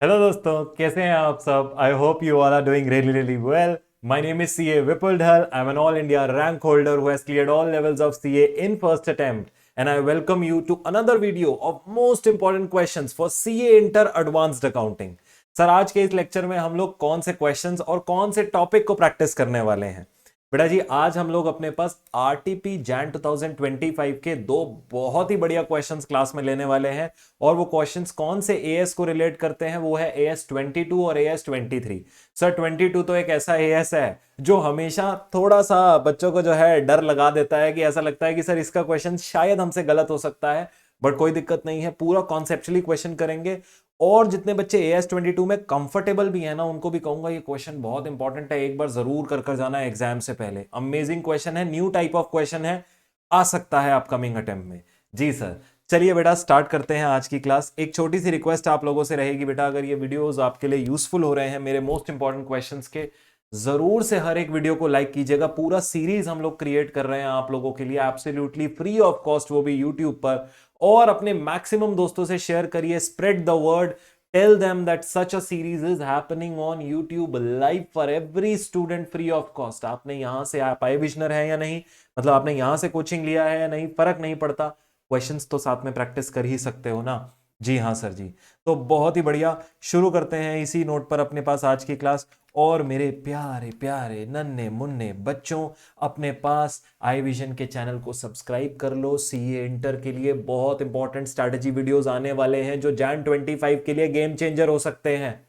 Hello दोस्तों, कैसे हैं आप सब। I hope you all are doing really well. My name is CA Vipul Dhal. I am an all India rank holder who has cleared all levels of CA in first attempt and I welcome you to another video of most important questions for CA inter advanced accounting. Sir, आज के इस lecture में हम लोग कौन से questions और कौन से टॉपिक को प्रैक्टिस करने वाले हैं? बेटा जी, आज हम लोग अपने पास आरटीपी जैन 2025 के दो बहुत ही बढ़िया क्वेश्चंस क्लास में लेने वाले हैं। और वो क्वेश्चंस कौन से एएस को रिलेट करते हैं? वो है एएस 22 और एएस 23। सर, 22 तो एक ऐसा एएस है जो हमेशा थोड़ा सा बच्चों को जो है डर लगा देता है कि ऐसा लगता है कि सर इसका क्वेश्चन शायद हमसे गलत हो सकता है। बट कोई दिक्कत नहीं है, पूरा कॉन्सेप्चुअली क्वेश्चन करेंगे। और जितने बच्चे एएस 22 में कंफर्टेबल भी है ना, उनको भी कहूंगा ये क्वेश्चन बहुत इंपॉर्टेंट है, एक बार जरूर कर जाना है एग्जाम से पहले। अमेजिंग क्वेश्चन है, न्यू टाइप ऑफ क्वेश्चन है, आ सकता है अपकमिंग अटेम्प्ट में। जी सर, चलिए बेटा स्टार्ट करते हैं आज की क्लास। एक छोटी सी रिक्वेस्ट आप लोगों से रहेगी बेटा, अगर ये वीडियोस आपके लिए यूजफुल हो रहे हैं मेरे मोस्ट इंपॉर्टेंट क्वेश्चंस के, जरूर से हर एक वीडियो को लाइक कीजिएगा। पूरा सीरीज हम लोग क्रिएट कर रहे हैं आप लोगों के लिए एब्सोल्युटली फ्री ऑफ कॉस्ट, वो भी यूट्यूब पर। और अपने मैक्सिमम दोस्तों से शेयर करिए, spread the word, tell them that such a series is happening on YouTube live for every student free of cost। आपने यहां से, आप आई विजनर है या नहीं, मतलब आपने यहां से कोचिंग लिया है या नहीं, फर्क नहीं पड़ता, क्वेश्चंस तो साथ में प्रैक्टिस कर ही सकते हो ना। जी हाँ सर जी। तो बहुत ही बढ़िया, शुरू करते हैं इसी नोट पर अपने पास आज की क्लास। और मेरे प्यारे प्यारे नन्हे मुन्ने बच्चों, अपने पास आई विजन के चैनल को सब्सक्राइब कर लो। सीए इंटर के लिए बहुत इंपॉर्टेंट स्ट्रैटेजी वीडियोस आने वाले हैं जो जैन 25 के लिए गेम चेंजर हो सकते हैं।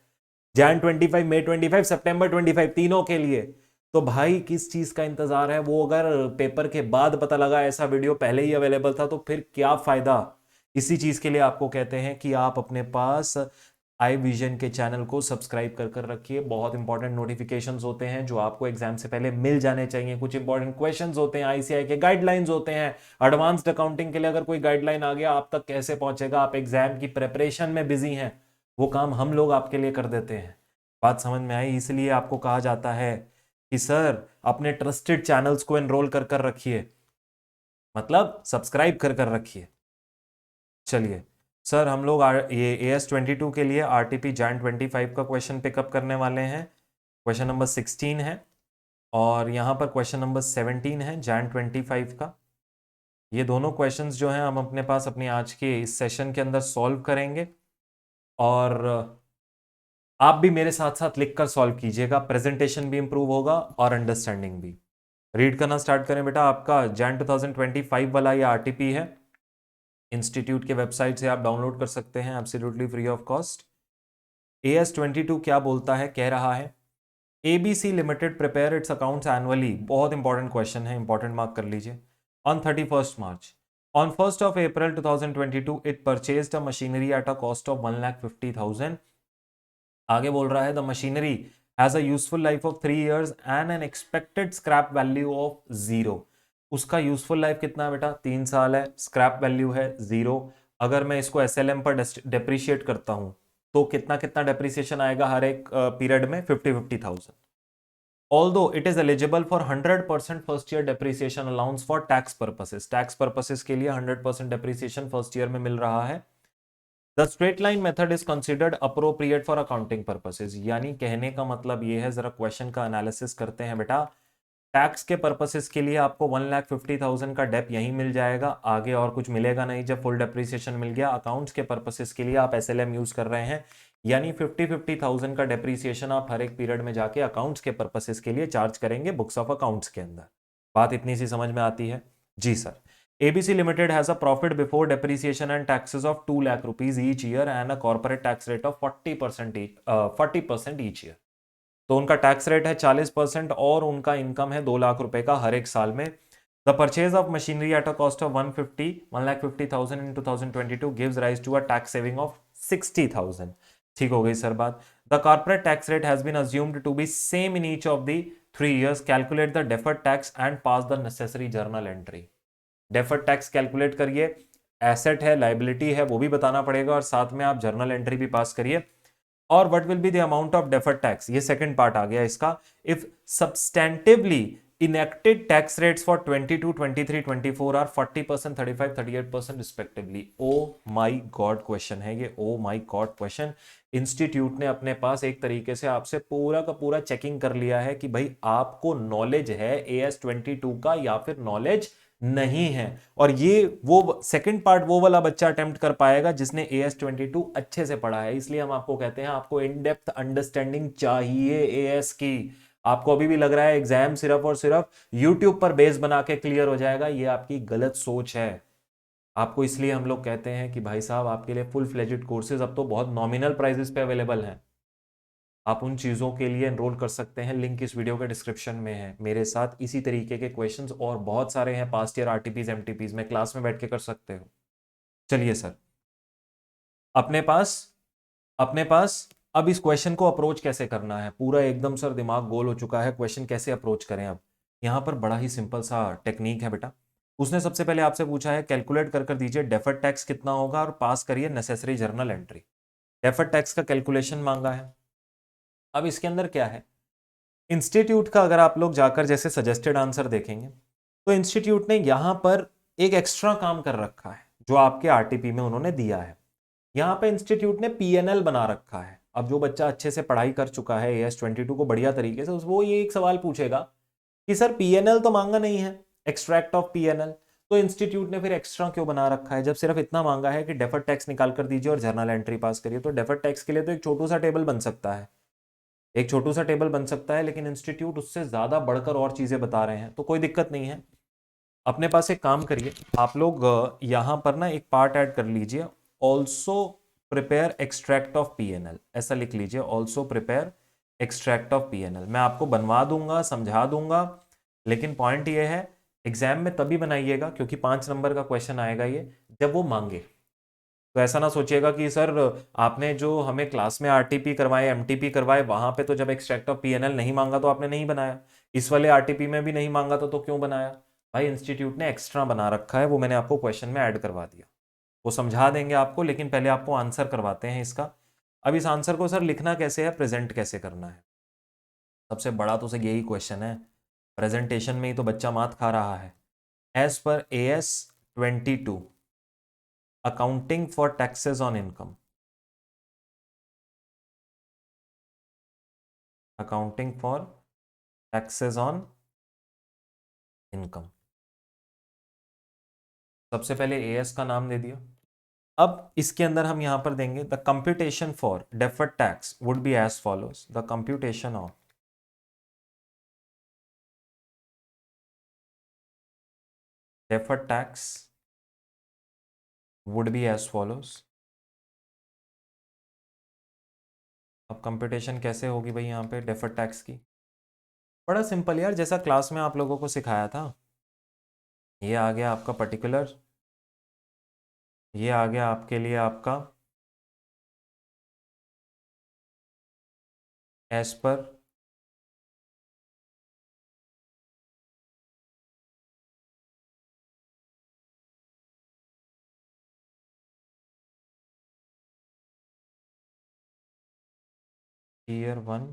जैन 25, मई 25, सितंबर 25, तीनों के लिए। तो भाई किस चीज का इंतजार है? वो अगर पेपर के बाद पता लगा ऐसा वीडियो पहले ही अवेलेबल था तो फिर क्या फायदा। इसी चीज के लिए आपको कहते हैं कि आप अपने पास आई विजन के चैनल को सब्सक्राइब कर रखिए। बहुत इंपॉर्टेंट नोटिफिकेशंस होते हैं जो आपको एग्जाम से पहले मिल जाने चाहिए। कुछ इंपॉर्टेंट क्वेश्चंस होते हैं, आईसीआई के गाइडलाइंस होते हैं। एडवांस्ड अकाउंटिंग के लिए अगर कोई गाइडलाइन आ गया आप तक कैसे पहुंचेगा? आप एग्जाम की प्रेपरेशन में बिजी हैं, वो काम हम लोग आपके लिए कर देते हैं। बात समझ में आई? इसलिए आपको कहा जाता है कि सर अपने ट्रस्टेड चैनल्स को एनरोल कर रखिए, मतलब सब्सक्राइब कर रखिए। चलिए सर, हम लोग ये एएस 22 के लिए आरटीपी जैन 25 का क्वेश्चन पिकअप करने वाले हैं। क्वेश्चन नंबर 16 है और यहाँ पर क्वेश्चन नंबर 17 है जैन 25 का। ये दोनों क्वेश्चंस जो हैं हम अपने पास अपनी आज के इस सेशन के अंदर सॉल्व करेंगे। और आप भी मेरे साथ साथ लिखकर सॉल्व कीजिएगा, प्रेजेंटेशन भी इंप्रूव होगा और अंडरस्टैंडिंग भी। रीड करना स्टार्ट करें बेटा। आपका जैन 2025 वाला ये आरटीपी है, इंस्टीट्यूट के वेबसाइट से आप डाउनलोड कर सकते हैं absolutely free of cost. As 22 क्या बोलता है? कह रहा है ABC limited prepare it's accounts annually. बहुत इंपॉर्टेंट क्वेश्चन है, इंपॉर्टेंट मार्क कर लीजिए। On 31st March, on 1st of April 2022 it purchased a machinery at a cost of 1,50,000। आगे बोल रहा है the machinery has a useful life of 3 years and N expected scrap value of 0। उसका useful life कितना है बेटा? 3 साल है, स्क्रैप वैल्यू है 0। अगर मैं इसको एसएलएम पर डेप्रिशिएट करता हूं तो कितना कितना डेप्रिसिएशन आएगा हर एक पीरियड में? 50,000। Although it is eligible for 100% first year depreciation allowance for tax purposes, tax purposes के लिए 100% depreciation first year में मिल रहा है। The straight line method is considered appropriate for accounting purposes। यानी कहने का मतलब ये है, जरा क्वेश्चन का एनालिसिस करते हैं बेटा। टैक्स के पर्पसेस के लिए आपको 1,50,000 का डेप यहीं मिल जाएगा, आगे और कुछ मिलेगा नहीं जब फुल डेप्रिसिएशन मिल गया। अकाउंट्स के पर्पसेस के लिए आप एसएलएम यूज कर रहे हैं, यानी 50,000 का डेप्रिसिएशन आप हर एक पीरियड में जाके अकाउंट्स के पर्पसेस के लिए चार्ज करेंगे बुक्स ऑफ अकाउंट्स के अंदर। बात इतनी सी समझ में आती है? जी sir. ABC Limited has a profit before depreciation and taxes of 2 lakh rupees each year and a corporate tax rate of 40% each year। तो उनका टैक्स रेट है 40% और उनका इनकम है 2 लाख रुपए का हर एक साल में। The purchase of machinery at a cost of 1,50,000 in 2022 gives rise to a tax saving of 60,000। ठीक हो गई सर बात। The corporate tax rate has been assumed to be same in each of the 3 years। Calculate the deferred tax and pass the necessary journal entry. Deferred tax calculate करिए, asset है liability है वो भी बताना पड़ेगा, और साथ में आप जर्नल एंट्री भी पास करिए। और what will be the amount of deferred tax, ये सेकंड पार्ट आ गया इसका। If substantively Enacted tax rates for 22, 23, 24 are 40%, 35, 38% respectively. Oh my God question है ये, oh my God question. Institute ने अपने पास एक तरीके से आपसे पूरा का पूरा चेकिंग कर लिया है कि भाई आपको नॉलेज है AS22 का या फिर नॉलेज नहीं है। और ये वो सेकंड पार्ट वो वाला बच्चा अटेम्प्ट कर पाएगा जिसने AS22 अच्छे से पढ़ा है। इसलिए हम आपको कहते हैं आपको इन डेप्थ अंडरस्टैंडिंग चाहिए AS की। आपको अभी भी लग रहा है एग्जाम सिर्फ और सिर्फ यूट्यूब पर बेस बना के क्लियर हो जाएगा, ये आपकी गलत सोच है। आपको इसलिए हम लोग कहते हैं कि भाई साहब आपके लिए फुल फ्लेजेड कोर्सेज अब तो बहुत नॉमिनल प्राइसेस पे अवेलेबल हैं। आप उन चीज़ों के लिए एनरोल कर सकते हैं, लिंक इस वीडियो के डिस्क्रिप्शन में है। मेरे साथ इसी तरीके के क्वेश्चंस और बहुत सारे हैं, पास्ट ईयर आरटीपीज एमटीपीज में क्लास में बैठ के कर सकते हो। चलिए सर, अपने पास अपने पास अब इस क्वेश्चन को अप्रोच कैसे करना है, पूरा एकदम सर दिमाग गोल हो चुका है, क्वेश्चन कैसे अप्रोच करें। अब यहाँ पर बड़ा ही सिंपल सा टेक्निक है बेटा। उसने सबसे पहले आपसे पूछा है कैलकुलेट कर दीजिए डेफर्ड टैक्स कितना होगा और पास करिए necessary journal entry. Deferred tax का कैलकुलेशन मांगा है। अब इसके अंदर क्या है, इंस्टीट्यूट का अगर आप लोग जाकर जैसे सजेस्टेड आंसर देखेंगे तो इंस्टीट्यूट ने यहाँ पर एक एक्स्ट्रा काम कर रखा है जो आपके आरटीपी में उन्होंने दिया है। यहाँ पे इंस्टीट्यूट ने पीएनएल बना रखा है। अब जो बच्चा अच्छे से पढ़ाई कर चुका है AS22 को बढ़िया तरीके से, वो ये एक सवाल पूछेगा कि सर पीएनएल तो मांगा नहीं है, एक्सट्रैक्ट ऑफ पीएनएल, तो इंस्टीट्यूट ने फिर एक्स्ट्रा क्यों बना रखा है जब सिर्फ इतना मांगा है कि डेफर्ड टैक्स निकाल कर दीजिए और जर्नल एंट्री पास करिए। तो डेफर्ड टैक्स के लिए तो एक छोटू सा टेबल बन सकता है, एक छोटू सा टेबल बन सकता है, लेकिन इंस्टीट्यूट उससे ज्यादा बढ़कर और चीजें बता रहे हैं, तो कोई दिक्कत नहीं है। अपने पास एक काम करिए आप लोग, यहाँ पर ना एक पार्ट ऐड कर लीजिए, also prepare extract of PNL, ऐसा लिख लीजिए, also prepare extract of PNL. मैं आपको बनवा दूंगा, समझा दूंगा, लेकिन पॉइंट ये है एग्जाम में तभी बनाइएगा क्योंकि 5 नंबर का क्वेश्चन आएगा ये, जब वो मांगे। तो ऐसा ना सोचिएगा कि सर आपने जो हमें क्लास में आरटीपी करवाए एमटीपी करवाए वहां पे तो जब एक्सट्रैक्ट ऑफ पीएनएल नहीं मांगा तो आपने नहीं बनाया, इस वाले आरटीपी में भी नहीं मांगा तो क्यों बनाया। भाई इंस्टीट्यूट ने एक्स्ट्रा बना रखा है, वो मैंने आपको क्वेश्चन में ऐड करवा दिया, वो समझा देंगे आपको, लेकिन पहले आपको आंसर करवाते हैं इसका। अब इस आंसर को सर लिखना कैसे है, प्रेजेंट कैसे करना है, सबसे बड़ा तो सर यही क्वेश्चन है। प्रेजेंटेशन में ही तो बच्चा मात खा रहा है। As per AS22 accounting for taxes on income, accounting for taxes on income, सबसे पहले AS का नाम दे दिया। अब इसके अंदर हम यहां पर देंगे the computation for deferred tax would be as follows, the computation of deferred tax would be as follows. अब कंप्यूटेशन कैसे होगी भाई यहाँ पे डेफर्ड टैक्स की, बड़ा सिंपल यार, जैसा क्लास में आप लोगों को सिखाया था। ये आ गया आपका पर्टिकुलर, ये आ गया आपके लिए आपका as per year 1,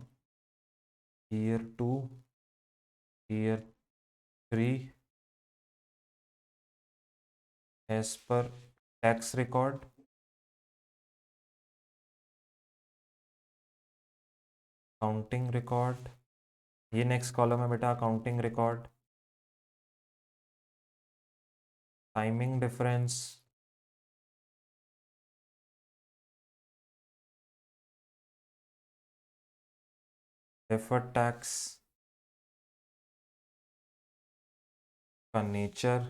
year 2, year 3 as per tax record, accounting record, ये नेक्स्ट कॉलम है बेटा accounting record, timing difference, deferred tax का नेचर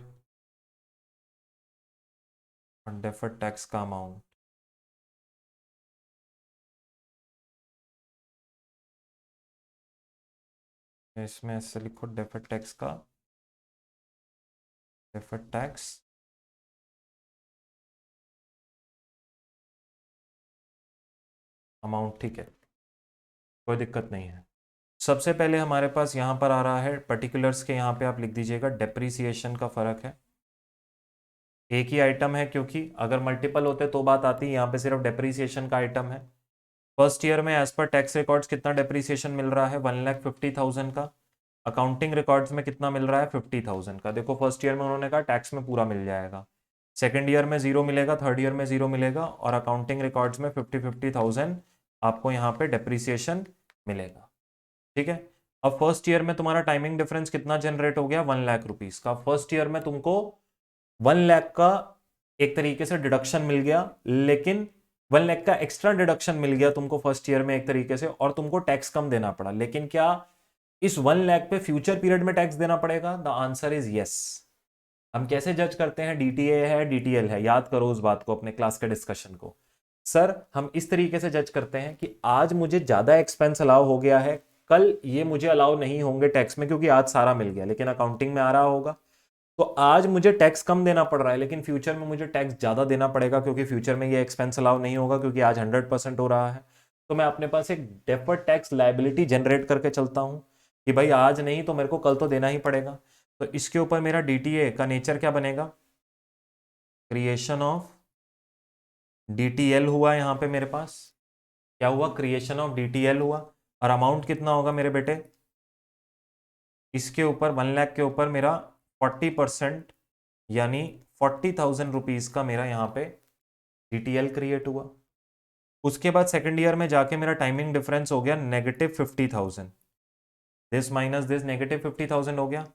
और डेफर्ड टैक्स का अमाउंट। इसमें ऐसे लिखो डेफर्ड टैक्स का, डेफर्ड टैक्स अमाउंट, ठीक है, कोई दिक्कत नहीं है। सबसे पहले हमारे पास यहाँ पर आ रहा है पर्टिकुलर्स के, यहाँ पे आप लिख दीजिएगा डेप्रीसिएशन का फर्क है। एक ही आइटम है क्योंकि अगर मल्टीपल होते तो बात आती, यहाँ पे सिर्फ डेप्रीसिएशन का आइटम है। फर्स्ट ईयर में एज पर टैक्स रिकॉर्ड्स कितना डेप्रीसिएशन मिल रहा है, 1,50,000 का। अकाउंटिंग रिकॉर्ड्स में कितना मिल रहा है 50,000 का। देखो फर्स्ट ईयर में उन्होंने कहा टैक्स में पूरा मिल जाएगा, सेकेंड ईयर में जीरो मिलेगा, थर्ड ईयर में जीरो मिलेगा, और अकाउंटिंग रिकॉर्ड्स में 50,000 आपको यहाँ पे डेप्रिसिएशन मिलेगा। ठीक है, अब फर्स्ट ईयर में तुम्हारा टाइमिंग डिफरेंस कितना जनरेट हो गया 1 लाख रुपीज का। फर्स्ट ईयर में तुमको 1 लाख का एक तरीके से डिडक्शन मिल गया, लेकिन 1 लाख का एक्स्ट्रा डिडक्शन मिल गया तुमको फर्स्ट ईयर में एक तरीके से, और तुमको टैक्स कम देना पड़ा। लेकिन क्या इस 1 लाख पे फ्यूचर पीरियड में टैक्स देना पड़ेगा? The answer is yes. हम कैसे जज करते हैं डीटीए है डीटीएल है? याद करो उस बात को, अपने क्लास के डिस्कशन को। सर हम इस तरीके से जज करते हैं कि आज मुझे ज्यादा एक्सपेंस अलाउ हो गया है, कल ये मुझे अलाउ नहीं होंगे टैक्स में क्योंकि आज सारा मिल गया, लेकिन अकाउंटिंग में आ रहा होगा। तो आज मुझे टैक्स कम देना पड़ रहा है, लेकिन फ्यूचर में मुझे टैक्स ज्यादा देना पड़ेगा क्योंकि फ्यूचर में ये एक्सपेंस अलाउ नहीं होगा क्योंकि आज 100% हो रहा है। तो मैं अपने पास एक डेफर्ड टैक्स लायबिलिटी जनरेट करके चलता हूं कि भाई आज नहीं तो मेरे को कल तो देना ही पड़ेगा। तो इसके ऊपर मेरा डीटीए का नेचर क्या बनेगा? क्रिएशन ऑफ डीटीएल हुआ यहां पे मेरे पास। क्या हुआ? क्रिएशन ऑफ डीटीएल हुआ। और अमाउंट कितना होगा मेरे बेटे? इसके ऊपर 1 लाख के ऊपर मेरा 40% यानी 40,000 रुपीज का मेरा यहाँ पे डीटीएल क्रिएट हुआ। उसके बाद सेकंड ईयर में जाके मेरा टाइमिंग डिफरेंस हो गया -50,000, दिस माइनस दिस -50,000 हो गया।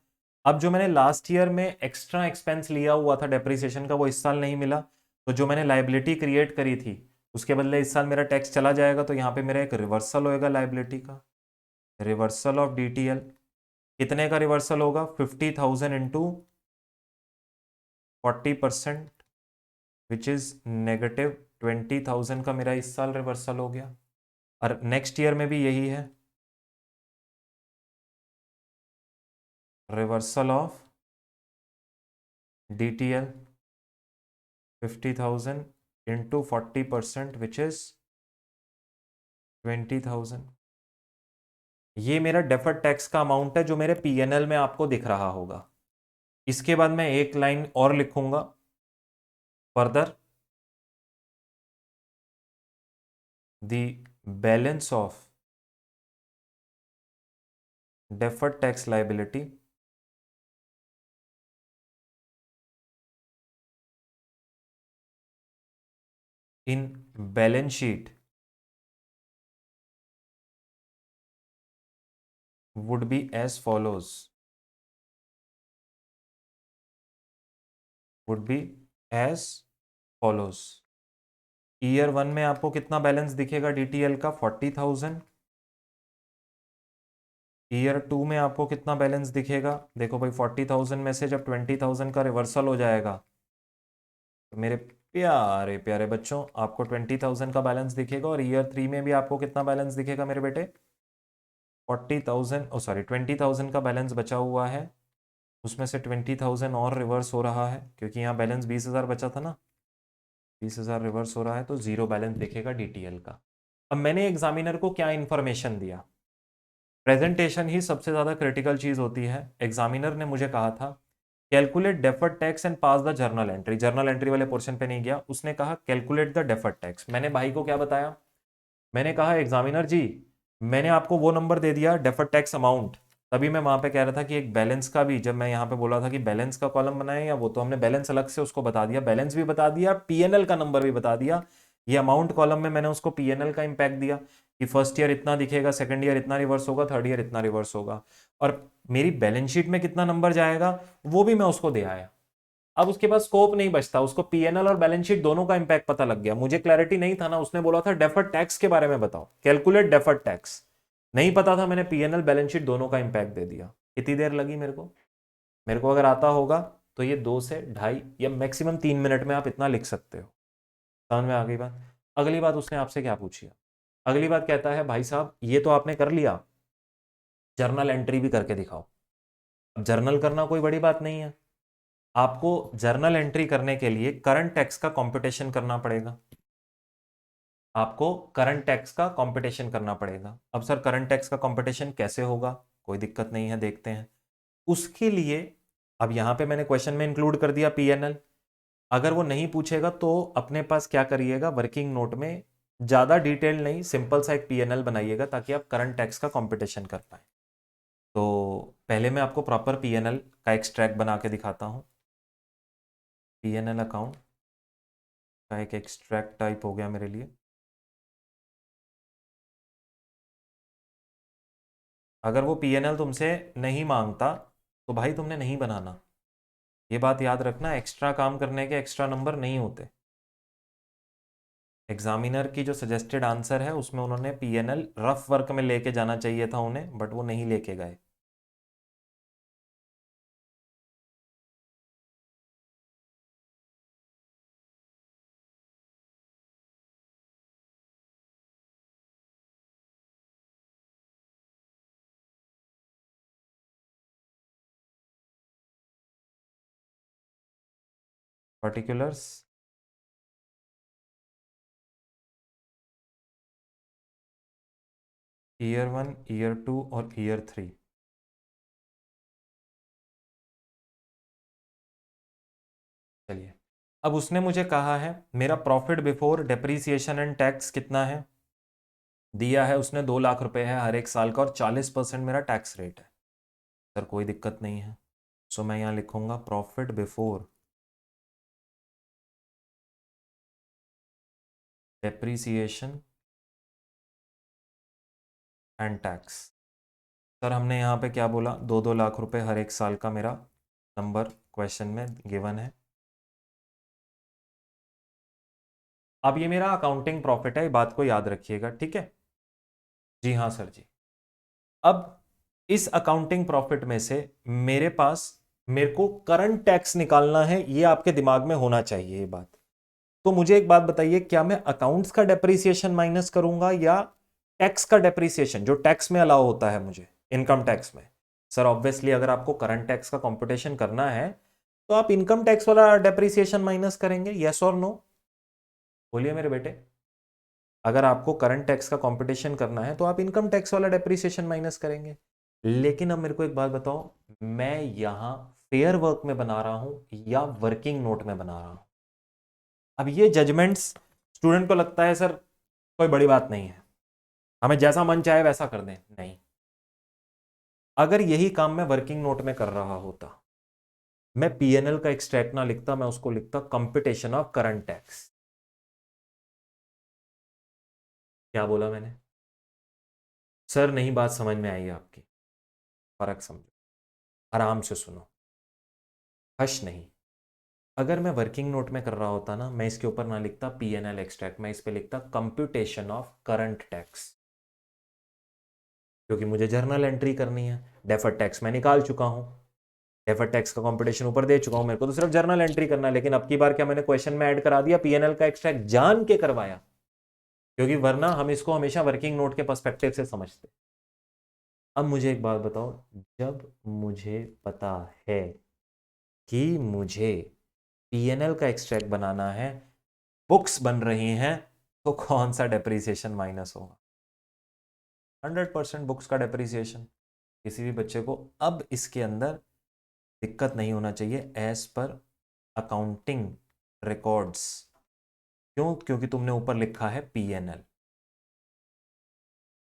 अब जो मैंने लास्ट ईयर में एक्स्ट्रा एक्सपेंस लिया हुआ था डेप्रिसिएशन का, वो इस साल नहीं मिला, तो जो मैंने लाइबिलिटी क्रिएट करी थी उसके बदले इस साल मेरा टैक्स चला जाएगा। तो यहाँ पे मेरा एक रिवर्सल होएगा लाइबिलिटी का, रिवर्सल ऑफ डीटीएल। कितने का रिवर्सल होगा? 50,000 इंटू 40% विच इज -20,000 का मेरा इस साल रिवर्सल हो गया। और नेक्स्ट ईयर में भी यही है, reversal of DTL 50,000 into 40% which is 20,000। ये मेरा डेफर्ड टैक्स का अमाउंट है जो मेरे PNL में आपको दिख रहा होगा। इसके बाद मैं एक लाइन और लिखूंगा, further the balance of deferred tax liability in balance sheet would be as follows, would be as follows। Year 1 में आपको कितना बैलेंस दिखेगा DTL का? 40,000। ईयर 2 में आपको कितना बैलेंस दिखेगा? देखो भाई 40,000 में से जब 20,000 का रिवर्सल हो जाएगा तो मेरे प्यारे प्यारे बच्चों आपको 20,000 का बैलेंस दिखेगा। और ईयर 3 में भी आपको कितना बैलेंस दिखेगा मेरे बेटे? 40,000, ओ सॉरी 20,000 का बैलेंस बचा हुआ है, उसमें से 20,000 और रिवर्स हो रहा है क्योंकि यहाँ बैलेंस 20,000 बचा था ना, 20,000 रिवर्स हो रहा है, तो जीरो बैलेंस दिखेगा DTL का। अब मैंने एग्जामिनर को क्या इंफॉर्मेशन दिया? प्रेजेंटेशन ही सबसे ज्यादा क्रिटिकल चीज होती है। एग्जामिनर ने मुझे कहा था calculate deferred tax and pass the journal entry. Journal entry वाले पोर्शन पे नहीं गया, उसने कहा कैलकुलेट द डेफर्ड टैक्स। मैंने भाई को क्या बताया? मैंने कहा एग्जामिनर जी मैंने आपको वो नंबर दे दिया डेफर्ड टैक्स अमाउंट, तभी मैं वहां पे कह रहा था कि एक बैलेंस का भी, जब मैं यहाँ पे बोला था कि बैलेंस का कॉलम बनाए या वो, तो हमने बैलेंस अलग से उसको बता दिया, बैलेंस भी बता दिया, PNL का नंबर भी बता दिया। ये अमाउंट कॉलम में मैंने उसको PNL का इम्पैक्ट दिया कि फर्स्ट ईयर इतना दिखेगा, सेकंड ईयर इतना रिवर्स होगा, थर्ड ईयर इतना रिवर्स होगा, और मेरी बैलेंस शीट में कितना नंबर जाएगा वो भी मैं उसको दे आया। अब उसके पास स्कोप नहीं बचता, उसको PNL और बैलेंस शीट दोनों का इंपैक्ट पता लग गया। मुझे क्लैरिटी नहीं था ना, उसने बोला था डेफर्ड टैक्स के बारे में बताओ, कैलकुलेट डेफर्ड टैक्स, नहीं पता था, मैंने PNL बैलेंस शीट दोनों का इंपैक्ट दे दिया। कितनी देर लगी मेरे को अगर आता होगा तो ये 2 से 2.5 या मैक्सिमम 3 मिनट में आप इतना लिख सकते हो। समझ में आ गई बात? अगली बात उसने आपसे क्या पूछी? अगली बात कहता है भाई साहब ये तो आपने कर लिया, जर्नल एंट्री भी करके दिखाओ। अब जर्नल करना कोई बड़ी बात नहीं है, आपको जर्नल एंट्री करने के लिए करंट टैक्स का कंपटीशन करना पड़ेगा। आपको करंट टैक्स का कंपटीशन करना पड़ेगा। अब सर करंट टैक्स का कंपटीशन कैसे होगा? कोई दिक्कत नहीं है, देखते हैं। उसके लिए अब यहां पे मैंने क्वेश्चन में इंक्लूड कर दिया PNL। अगर वो नहीं पूछेगा तो अपने पास क्या करिएगा, वर्किंग नोट में ज्यादा डिटेल नहीं, सिंपल सा एक PNL बनाइएगा ताकि आप करंट टैक्स का कंपटीशन कर पाए। तो पहले मैं आपको प्रॉपर पीएनएल का एक्सट्रैक्ट बना के दिखाता हूँ। पीएनएल अकाउंट का एक एक्सट्रैक्ट टाइप हो गया मेरे लिए। अगर वो पीएनएल तुमसे नहीं मांगता तो भाई तुमने नहीं बनाना। ये बात याद रखना, एक्स्ट्रा काम करने के एक्स्ट्रा नंबर नहीं होते। एग्जामिनर की जो सजेस्टेड आंसर है उसमें उन्होंने पीएनएल रफ वर्क में लेके जाना चाहिए था उन्हें, बट वो नहीं लेके गए। पर्टिकुलर्स, ईयर 1, ईयर 2 और ईयर 3। चलिए, अब उसने मुझे कहा है मेरा profit before depreciation and tax कितना है। दिया है उसने 2 लाख रुपए है हर एक साल का, और 40% मेरा टैक्स रेट है। सर कोई दिक्कत नहीं है। सो मैं यहाँ लिखूंगा profit before depreciation and tax. Sir हमने यहाँ पे क्या बोला, 2-2 लाख रुपए हर एक साल का मेरा नंबर क्वेश्चन में गिवन है। अब ये मेरा अकाउंटिंग प्रॉफिट है, ये बात को याद रखिएगा, ठीक है। जी हाँ सर जी। अब इस अकाउंटिंग प्रॉफिट में से मेरे पास, मेरे को करंट टैक्स निकालना है, ये आपके दिमाग में होना चाहिए ये बात। तो मुझे एक बात बताइए, क्या मैं अकाउंट्स का डेप्रीसिएशन माइनस करूंगा या टैक्स का डेप्रीसिएशन, जो टैक्स में अलाउ होता है मुझे इनकम टैक्स में। सर ऑब्वियसली अगर आपको करंट टैक्स का कंपटीशन करना है तो आप इनकम टैक्स वाला डेप्रीसिएशन माइनस करेंगे, यस और नो? बोलिए मेरे बेटे। अगर आपको करंट टैक्स का कंपटीशन करना है तो आप इनकम टैक्स वाला डेप्रीसिएशन माइनस करेंगे। लेकिन अब मेरे को एक बात बताओ, मैं यहां फेयर वर्क में बना रहा हूं या वर्किंग नोट में बना रहा हूं? अब ये जजमेंट्स स्टूडेंट को लगता है सर कोई बड़ी बात नहीं है, हमें जैसा मन चाहे वैसा कर दें। नहीं, अगर यही काम मैं वर्किंग नोट में कर रहा होता, मैं पीएनएल का एक्सट्रैक्ट ना लिखता, मैं उसको लिखता कंप्यूटेशन ऑफ करंट टैक्स। क्या बोला मैंने? सर नहीं, बात समझ में आई आपकी, फर्क समझो, आराम से सुनो, हश नहीं। अगर मैं वर्किंग नोट में कर रहा होता ना, मैं इसके ऊपर ना लिखता पीएनएल एक्सट्रैक्ट, मैं इस पे लिखता कंप्यूटेशन ऑफ करंट टैक्स, क्योंकि मुझे जर्नल एंट्री करनी है। डेफर्ड टैक्स मैं निकाल चुका हूं, डेफर्ड टैक्स का कंपटीशन ऊपर दे चुका हूं, मेरे को तो सिर्फ जर्नल एंट्री करना है। लेकिन अब की बार क्या मैंने क्वेश्चन में ऐड करा दिया पीएनएल का एक्सट्रैक्ट, जान के करवाया, क्योंकि वरना हम इसको हमेशा वर्किंग नोट के पर्सपेक्टिव से समझते। अब मुझे एक बात बताओ, जब मुझे पता है कि मुझे पीएनएल का एक्सट्रैक्ट बनाना है, बुक्स बन रही हैं, तो कौन सा डेप्रीसिएशन माइनस होगा? 100% बुक्स का डेप्रीसिएशन। किसी भी बच्चे को अब इसके अंदर दिक्कत नहीं होना चाहिए एज पर अकाउंटिंग रिकॉर्ड्स। क्यों? क्योंकि तुमने ऊपर लिखा है पीएनएल।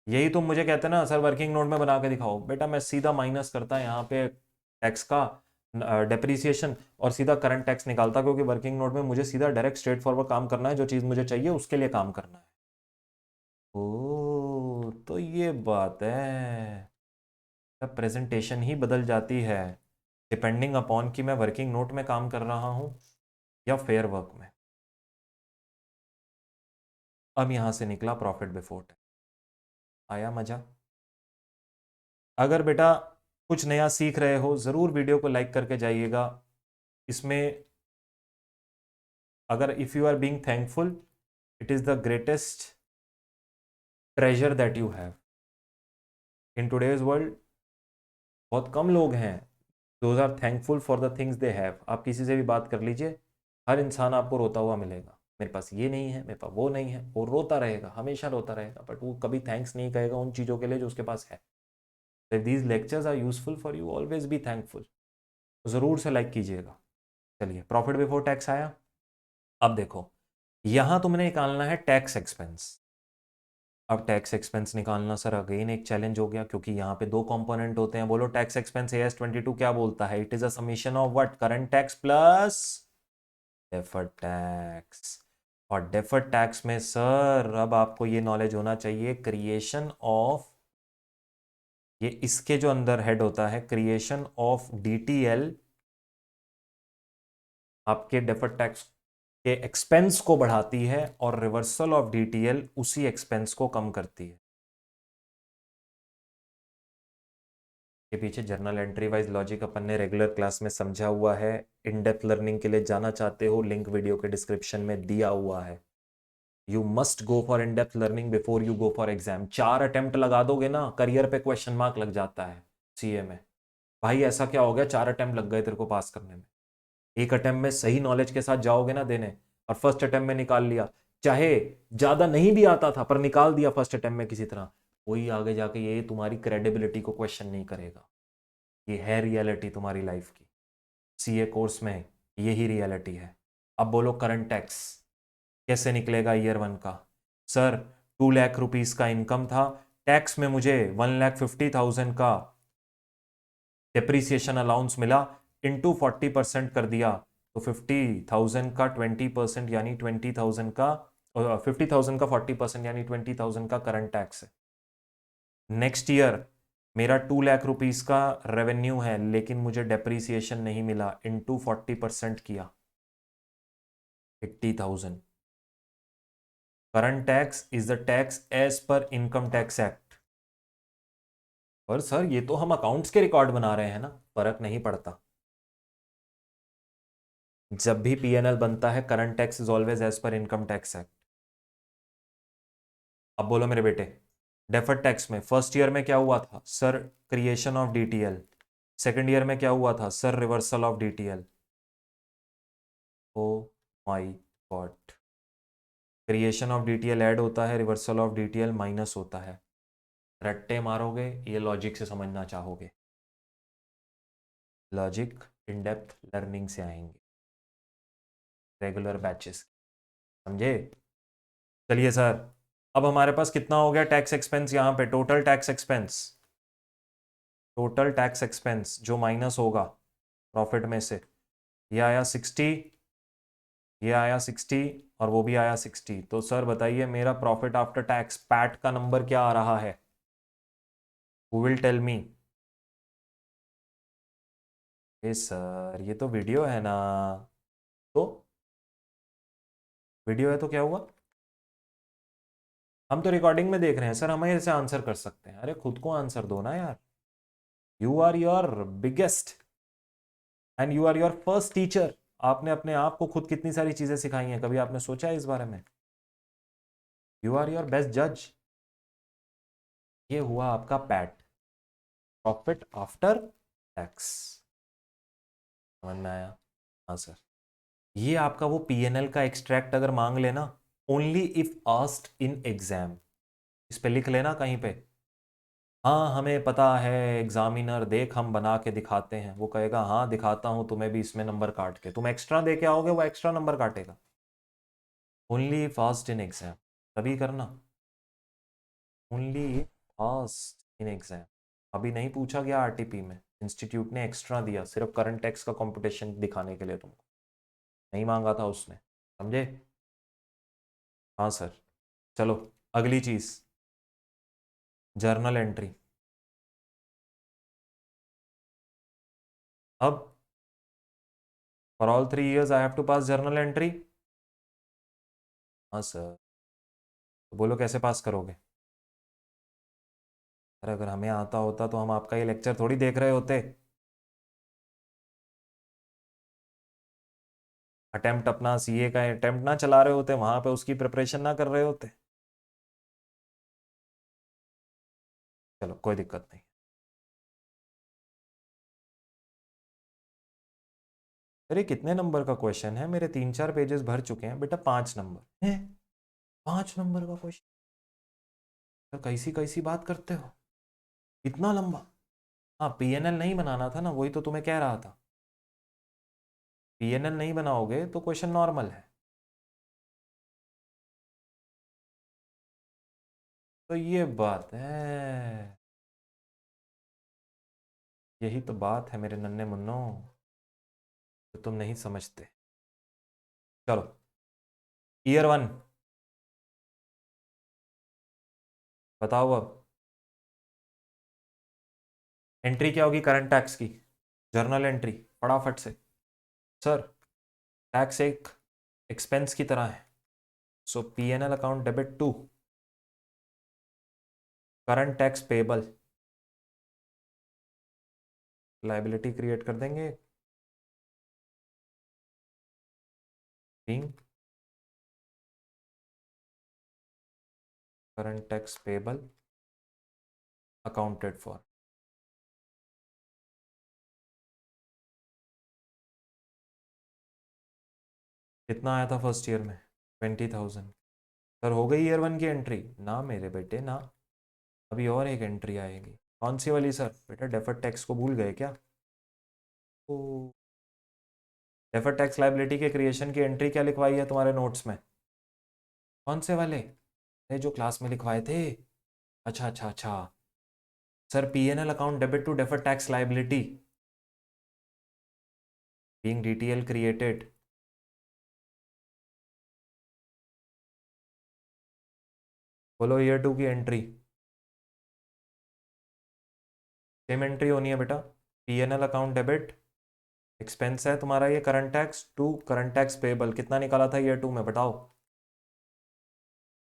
यही तुम मुझे कहते ना सर वर्किंग नोट में बना के दिखाओ, बेटा मैं सीधा माइनस करता यहाँ पे टैक्स का डेप्रीसिएशन और सीधा करंट टैक्स निकालता, क्योंकि वर्किंग नोट में मुझे सीधा डायरेक्ट स्ट्रेट फॉरवर्ड काम करना है, जो चीज़ मुझे चाहिए उसके लिए काम करना है। ओ तो ये बात है, तब प्रेजेंटेशन ही बदल जाती है डिपेंडिंग अपॉन कि मैं वर्किंग नोट में काम कर रहा हूँ या फेयर वर्क में। अब यहां से निकला प्रॉफिट बिफोर टैक्स। आया मजा? अगर बेटा कुछ नया सीख रहे हो ज़रूर वीडियो को लाइक करके जाइएगा। इसमें अगर if you are being thankful, it is the greatest treasure that you have in today's world. बहुत कम लोग हैं those are thankful for the things they have. आप किसी से भी बात कर लीजिए, हर इंसान आपको रोता हुआ मिलेगा, मेरे पास ये नहीं है, मेरे पास वो नहीं है, वो रोता रहेगा, हमेशा रोता रहेगा, बट वो कभी थैंक्स नहीं कहेगा उन चीज़ों के लिए जो उसके पास है। If these lectures are useful for you, always be thankful. ज़रूर से लाइक कीजिएगा। चलिए, प्रॉफिट बिफोर टैक्स आया। अब देखो, यहां तुमने निकालना है टैक्स एक्सपेंस। अब टैक्स एक्सपेंस निकालना सर अगेन एक चैलेंज हो गया, क्योंकि यहाँ पे दो कंपोनेंट होते हैं। बोलो टैक्स एक्सपेंस AS 22 क्या बोलता है? It is a summation of what? Current tax plus deferred tax. और डेफर्ड टैक्स में सर अब आपको ये नॉलेज होना चाहिए, क्रिएशन ऑफ, ये इसके जो अंदर हेड होता है, क्रिएशन ऑफ DTL आपके डेफर्ड टैक्स के एक्सपेंस को बढ़ाती है और रिवर्सल ऑफ DTL उसी एक्सपेंस को कम करती है। के पीछे जर्नल एंट्री वाइज लॉजिक अपन ने रेगुलर क्लास में समझा हुआ है। इन डेप्थ लर्निंग के लिए जाना चाहते हो, लिंक वीडियो के डिस्क्रिप्शन में दिया हुआ है। You must go for in depth learning before you go for exam. 4 attempt लगा दोगे ना, करियर पे क्वेश्चन मार्क लग जाता है CA में। भाई ऐसा क्या हो गया 4 अटेम्प्ट लग गए तेरे को पास करने में? एक अटेम्प्ट में सही नॉलेज के साथ जाओगे ना देने, और फर्स्ट अटेम्प्ट में निकाल लिया, चाहे ज्यादा नहीं भी आता था पर निकाल दिया फर्स्ट अटेम्प्ट में किसी तरह, कोई आगे जाके ये तुम्हारी क्रेडिबिलिटी को क्वेश्चन नहीं करेगा। ये है रियलिटी तुम्हारी लाइफ की। CA कोर्स में यही रियलिटी है। अब बोलो करंट टैक्स कैसे निकलेगा ईयर 1 का? सर 2 लाख रुपीस का इनकम था, टैक्स में मुझे 1,50,000 का डेप्रीसिएशन अलाउंस मिला, इंटू 40% कर दिया, तो 50,000 का 20% यानी 20,000 का, 50,000 का 40% यानी 20,000 का करंट टैक्स है। नेक्स्ट ईयर मेरा 2 लाख रुपीस का रेवेन्यू है, लेकिन मुझे डेप्रीसिएशन नहीं मिला, इंटू 40% किया, 80,000। Current tax is the tax as per income tax act. पर सर ये तो हम अकाउंट्स के रिकॉर्ड बना रहे हैं ना, फर्क नहीं पड़ता। जब भी P&L बनता है, current tax is always as per income tax act. अब बोलो मेरे बेटे, डेफर्ड टैक्स में फर्स्ट ईयर में क्या हुआ था sir? Creation of DTL। Second year में क्या हुआ था sir? Reversal of DTL। Oh my God, creation of DTL add होता है, रिवर्सल ऑफ DTL माइनस होता है। रट्टे मारोगे, ये लॉजिक से समझना चाहोगे। लॉजिक इन डेप्थ लर्निंग से आएंगे, रेगुलर बैचेस, समझे? चलिए सर, अब हमारे पास कितना हो गया टैक्स एक्सपेंस? यहाँ पे total tax expense, total tax expense जो माइनस होगा प्रॉफिट में से, ये आया 60, ये आया 60, और वो भी आया 60। तो सर बताइए मेरा प्रॉफिट आफ्टर टैक्स पैट का नंबर क्या आ रहा है? Who will tell me? ए सर ये तो वीडियो है ना, तो वीडियो है तो क्या हुआ? हम तो रिकॉर्डिंग में देख रहे हैं सर, हम ऐसे आंसर कर सकते हैं। अरे खुद को आंसर दो ना यार। You are your biggest and you are your first teacher. आपने अपने आप को खुद कितनी सारी चीजें सिखाई हैं, कभी आपने सोचा है इस बारे में? यू आर योर बेस्ट जज। ये हुआ आपका पैट, प्रॉफिट आफ्टर टैक्स। समझ में आया? हाँ सर। ये आपका वो P&L का एक्सट्रैक्ट अगर मांग लेना, only if asked in exam, इस पे लिख लेना कहीं पे, हाँ हमें पता है एग्जामिनर, देख हम बना के दिखाते हैं, वो कहेगा हाँ दिखाता हूँ तुम्हें भी, इसमें नंबर काट के तुम एक्स्ट्रा दे के आओगे, वो एक्स्ट्रा नंबर काटेगा। ओनली फास्ट इन एग्जाम, तभी करना। Only fast in exam. अभी नहीं पूछा गया RTP में, इंस्टीट्यूट ने एक्स्ट्रा दिया सिर्फ करंट टैक्स का कंपटीशन दिखाने के लिए तुमको, नहीं मांगा था उसने, समझे? हाँ सर। चलो अगली चीज, जर्नल एंट्री। अब for all 3 years I have to pass journal entry. हाँ सर। तो बोलो कैसे पास करोगे? अरे अगर हमें आता होता तो हम आपका ये लेक्चर थोड़ी देख रहे होते। अटेम्प्ट अपना CA का अटेम्प्ट ना चला रहे होते वहां पे, उसकी प्रिपरेशन ना कर रहे होते। चलो कोई दिक्कत नहीं। अरे कितने नंबर का क्वेश्चन है? मेरे 3-4 पेजेस भर चुके हैं बेटा, 5 नंबर है। 5 नंबर का क्वेश्चन? तो कैसी कैसी बात करते हो, इतना लंबा? हाँ P&L नहीं बनाना था ना, वही तो तुम्हें कह रहा था। P&L नहीं बनाओगे तो क्वेश्चन नॉर्मल है। तो ये बात है, यही तो बात है मेरे नन्हे मुन्नो, जो तुम नहीं समझते। चलो, ईयर वन बताओ अब। एंट्री क्या होगी करंट टैक्स की? जर्नल एंट्री, फटाफट से। सर, टैक्स एक एक्सपेंस की तरह है, so P N L account debit to current tax payable, liability create कर देंगे, being current tax payable accounted for. कितना आया था फर्स्ट ईयर में? 20,000। सर हो गई ईयर वन की एंट्री? ना मेरे बेटे ना, अभी और एक एंट्री आएगी। कौन सी वाली सर? बेटा डेफर्ड टैक्स को भूल गए क्या? ओ, डेफर्ड टैक्स लाइबिलिटी के क्रिएशन की एंट्री क्या लिखवाई है तुम्हारे नोट्स में? कौन से वाले? अरे जो क्लास में लिखवाए थे। अच्छा अच्छा अच्छा। Sir P N L account debit to deferred tax liability being DTL created. बोलो ईयर टू की एंट्री। सेम एंट्री होनी है बेटा, P N L account debit, expense है तुम्हारा ये current tax, to current tax payable. कितना निकाला था ईयर टू में बताओ?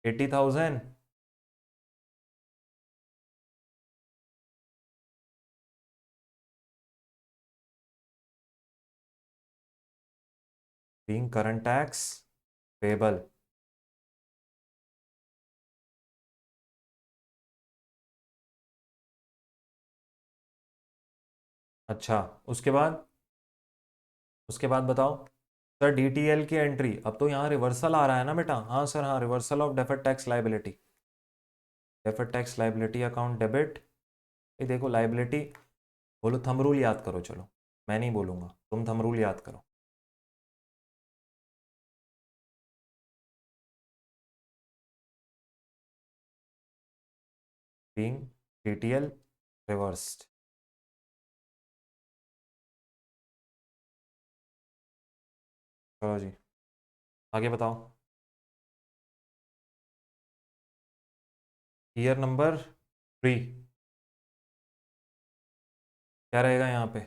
80,000। Being current tax payable. अच्छा, उसके बाद? उसके बाद बताओ। सर डीटीएल की एंट्री, अब तो यहाँ रिवर्सल आ रहा है ना बेटा? हाँ सर हाँ, reversal of deferred tax liability, deferred tax liability account debit. ये देखो लाइबिलिटी, बोलो थंब रूल याद करो। चलो मैं नहीं बोलूँगा, तुम थंब रूल याद करो। Being DTL reversed. चलो जी, आगे बताओ। ईयर नंबर 3 क्या रहेगा यहाँ पे?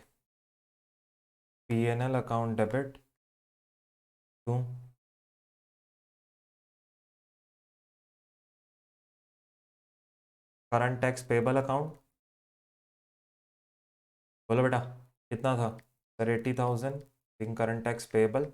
P N L account debit to current tax payable account. बोलो बेटा, कितना था? Sir 80,000 in current tax payable.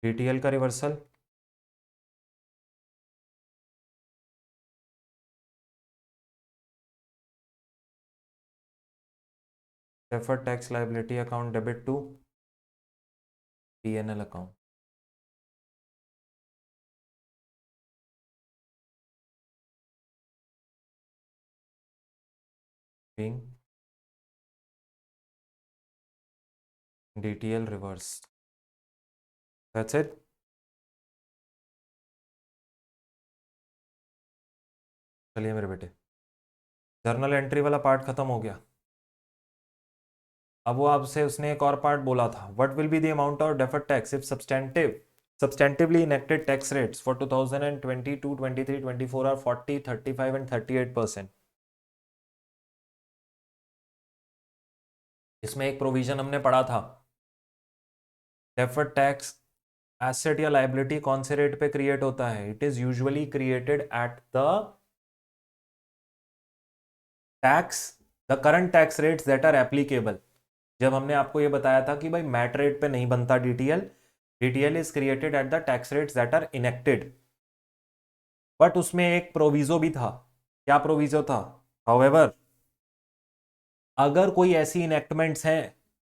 DTL का reversal, deferred tax liability account debit to P N L account being DTL reverse. That's it. चलिए मेरे बेटे, journal entry वाला part खत्म हो गया। अब वो आपसे उसने एक और पार्ट बोला था, what will be the amount of deferred tax if substantively enacted tax rates for 2022, 23, 24 are 40, 35 and 38%। इसमें एक प्रोविजन हमने पढ़ा था, डेफर्ड टैक्स एसेट या लाइबिलिटी कौन से रेट पे क्रिएट होता है? It is usually created at the tax, the current tax rates that are applicable. जब हमने आपको ये बताया था कि भाई मैट रेट पे नहीं बनता DTL, DTL is created at the tax rates that are enacted. But उसमें एक प्रोविजो भी था। क्या प्रोविजो था? हाउएवर, अगर कोई ऐसी इनेक्टमेंट्स हैं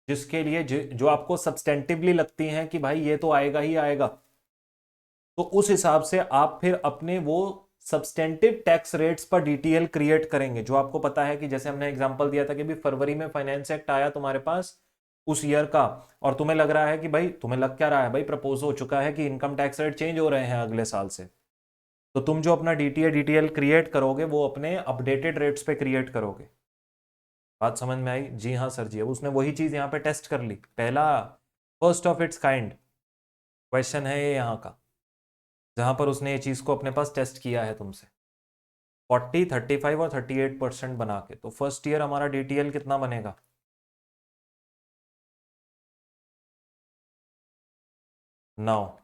जिसके लिए जो आपको सब्सटेंटिवली लगती हैं कि भाई ये तो आएगा ही आएगा, तो उस हिसाब से आप फिर अपने वो सब्सटेंटिव टैक्स रेट्स पर डीटीएल क्रिएट करेंगे। जो आपको पता है कि जैसे हमने एग्जांपल दिया था कि भी फरवरी में फाइनेंस एक्ट आया तुम्हारे पास उस ईयर का, और तुम्हें लग रहा है कि भाई, तुम्हें लग क्या रहा है भाई, प्रपोज हो चुका है कि इनकम टैक्स रेट चेंज हो रहे हैं अगले साल से, तो तुम जो अपना डीटीएल क्रिएट करोगे वो अपने अपडेटेड रेट्स पे क्रिएट करोगे। बात समझ में आई? जी हाँ सर जी। अब उसने वही चीज यहाँ पे टेस्ट कर ली, पहला first of its kind question है ये यहाँ का, जहां पर उसने ये चीज को अपने पास टेस्ट किया है तुमसे 40, 35 और 38% बना के। तो फर्स्ट ईयर हमारा डीटीएल कितना बनेगा? Now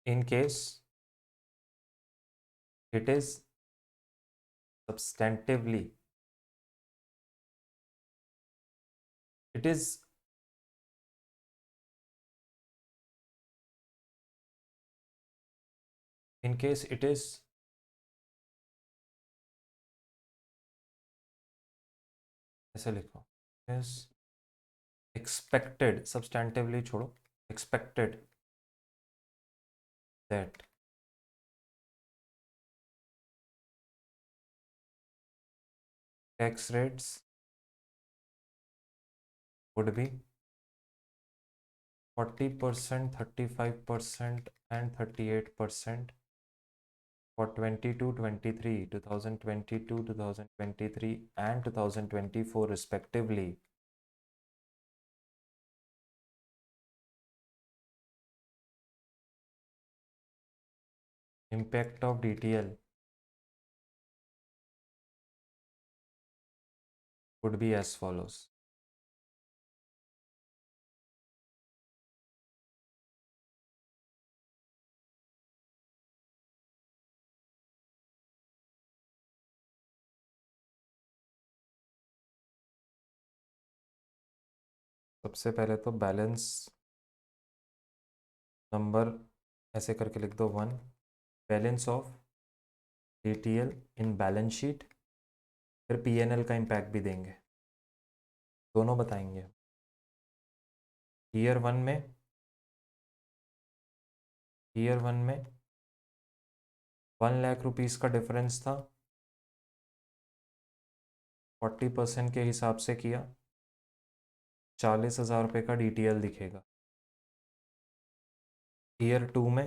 in case it is substantively, it is in case it is ऐसे लिखो, is expected, substantively छोड़ो, expected that tax rates would be 40%, 35% and 38% for 22, 23, 2022, 2023 and 2024 respectively. Impact of DTL would be as follows. सबसे पहले तो balance number ऐसे करके लिख दो 1, balance of DTL in balance sheet, फिर पीएनएल का इम्पैक्ट भी देंगे, दोनों बताएंगे। ईयर वन में 1 लाख रुपीज़ का डिफरेंस था, 40% के हिसाब से किया, 40,000 रुपये का डीटीएल दिखेगा। ईयर टू में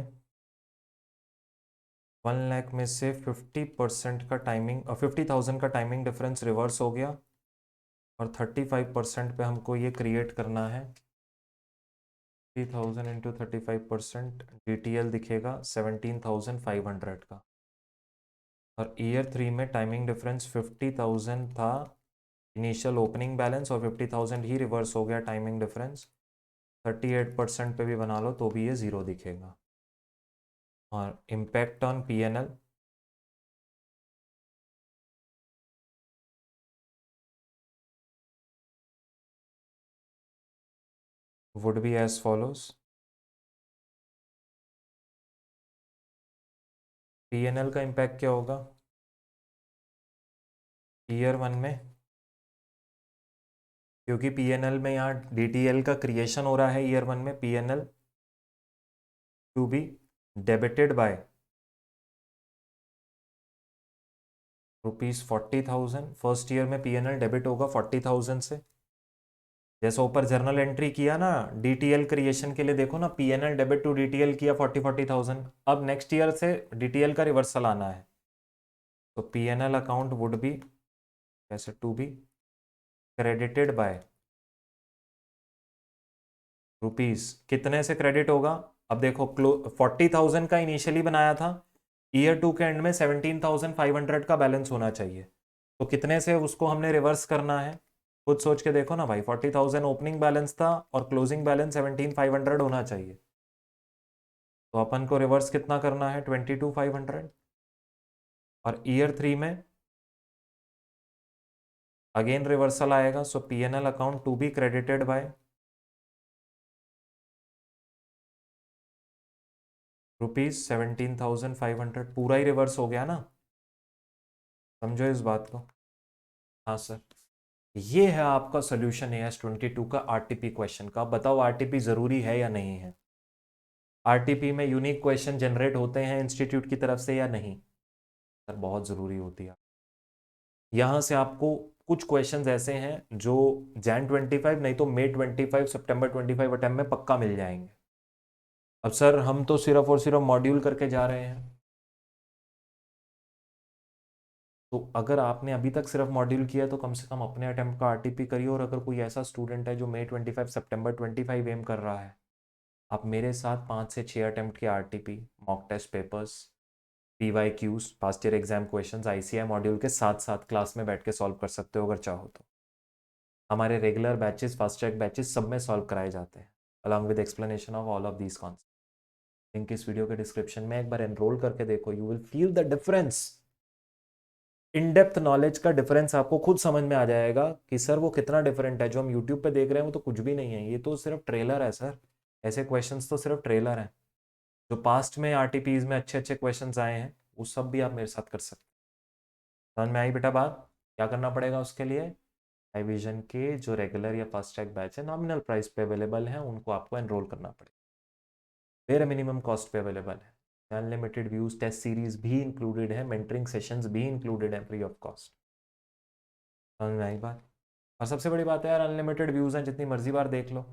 1 लाख में से 50% का टाइमिंग 50,000 का टाइमिंग डिफरेंस रिवर्स हो गया, और 35% पे हमको ये क्रिएट करना है। 50,000 इंटू 35% डीटीएल दिखेगा 17,500 का। और ईयर थ्री में टाइमिंग डिफरेंस 50,000 था इनिशियल ओपनिंग बैलेंस, और 50,000 ही रिवर्स हो गया टाइमिंग डिफरेंस। 38% पे भी बना लो तो भी ये ज़ीरो दिखेगा। और impact on PNL would be as follows. PNL का इम्पैक्ट क्या होगा? ईयर वन में, क्योंकि पीएनएल में यहाँ डीटीएल का क्रिएशन हो रहा है ईयर वन में, PNL to be debited by ₹40,000। First year में पीएनएल डेबिट होगा 40,000 से। जैसे ऊपर जर्नल एंट्री किया ना डीटीएल क्रिएशन के लिए, देखो ना पीएनएल डेबिट टू डीटीएल किया 40,000। अब नेक्स्ट ईयर से डीटीएल का रिवर्सल आना है, तो पीएनएल अकाउंट वुड बी कैसे, to be credited by rupees, कितने से क्रेडिट होगा? अब देखो 40,000 का इनिशियली बनाया था, ईयर टू के एंड में 17,500 का बैलेंस होना चाहिए, तो कितने से उसको हमने रिवर्स करना है? खुद सोच के देखो ना भाई, 40,000 ओपनिंग बैलेंस था और क्लोजिंग बैलेंस 17,500 होना चाहिए, तो अपन को रिवर्स कितना करना है? 22,500। और ईयर थ्री में अगेन रिवर्सल आएगा, so PNL account to be credited by ₹17,500। पूरा ही रिवर्स हो गया ना, समझो इस बात को। हाँ सर, ये है आपका सोल्यूशन AS 22 का आरटीपी क्वेश्चन का। बताओ आरटीपी जरूरी है या नहीं है? आरटीपी में यूनिक क्वेश्चन जनरेट होते हैं इंस्टीट्यूट की तरफ से या नहीं? सर बहुत ज़रूरी होती है। यहाँ से आपको कुछ क्वेश्चंस ऐसे हैं जो जैन 25 नहीं तो मई 25 सितंबर 25 अटेम्प्ट में पक्का मिल जाएंगे। अब सर हम तो सिर्फ और सिर्फ मॉड्यूल करके जा रहे हैं, तो अगर आपने अभी तक सिर्फ मॉड्यूल किया तो कम से कम अपने अटेम्प्ट का आरटीपी करिए। और अगर कोई ऐसा स्टूडेंट है जो मई 25 सितंबर 25 एम कर रहा है, आप मेरे साथ 5 से 6 अटेम्प्ट के RTP, mock test papers, PYQs, past year exam questions ICI module के साथ साथ क्लास में बैठ के सॉल्व कर सकते हो अगर चाहो तो। हमारे regular batches, fast track batches सब में सॉल्व कराए जाते हैं along with explanation of all of these concept. Link इस वीडियो के डिस्क्रिप्शन में, एक बार एनरोल करके देखो, you will feel the difference. In depth knowledge का डिफरेंस आपको खुद समझ में आ जाएगा कि सर वो कितना डिफरेंट है। जो हम यूट्यूब पे देख रहे हैं वो तो कुछ भी नहीं है, ये तो सिर्फ ट्रेलर है सर। ऐसे क्वेश्चंस तो सिर्फ ट्रेलर हैं। जो पास्ट में आरटीपीज में अच्छे अच्छे क्वेश्चंस आए हैं वो सब भी आप मेरे साथ कर सकते हैं। समझ में आई बेटा बात? क्या करना पड़ेगा उसके लिए? हाईविजन के जो रेगुलर या फास्ट ट्रैक बैच है नॉमिनल प्राइस पे अवेलेबल हैं, उनको आपको एनरोल करना पड़ेगा। वेर मिनिमम कॉस्ट पे अवेलेबल है। अनलिमिटेड व्यूज, टेस्ट सीरीज भी इंक्लूडेड है, मेंटरिंग सेशंस भी इंक्लूडेड है फ्री ऑफ कॉस्ट। समझ में आई बात? और सबसे बड़ी बात है यार, अनलिमिटेड व्यूज़ हैं, जितनी मर्जी बार देख लो।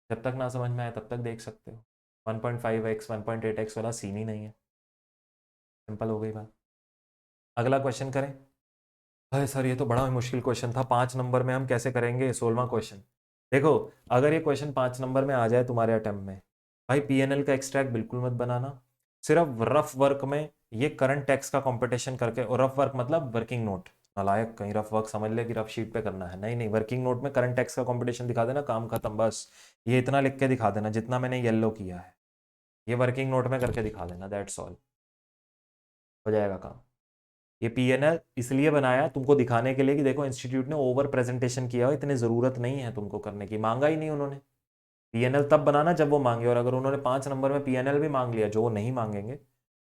जब तक ना समझ में आए तब तक देख सकते हो। 1.5x 1.8x वाला सीन ही नहीं है। सिंपल हो गई बात। अगला क्वेश्चन करें। अरे सर ये तो बड़ा मुश्किल क्वेश्चन था, 5 नंबर में हम कैसे करेंगे 16वां क्वेश्चन? देखो, अगर ये क्वेश्चन 5 नंबर में आ जाए तुम्हारे अटेम्प्ट में, भाई पीएनएल का एक्सट्रैक्ट बिल्कुल मत बनाना। सिर्फ रफ वर्क में ये करंट टैक्स का कंपटीशन करके, और रफ वर्क मतलब वर्किंग नोट, नालायक कहीं रफ वर्क समझ ले कि रफ शीट पे करना है, नहीं नहीं, वर्किंग नोट में करंट टैक्स का कंपटीशन दिखा देना, काम खत्म बस। ये इतना लिख के दिखा देना जितना मैंने येलो किया है, ये वर्किंग नोट में करके दिखा देना, दैट्स ऑल, हो जाएगा काम। ये पीएनएल इसलिए बनाया तुमको दिखाने के लिए कि देखो इंस्टीट्यूट ने ओवर प्रेजेंटेशन किया हो, इतनी ज़रूरत नहीं है तुमको करने की, मांगा ही नहीं उन्होंने। पीएनएल तब बनाना जब वो मांगे, और अगर उन्होंने 5 नंबर में पीएनएल भी मांग लिया, जो वो नहीं मांगेंगे,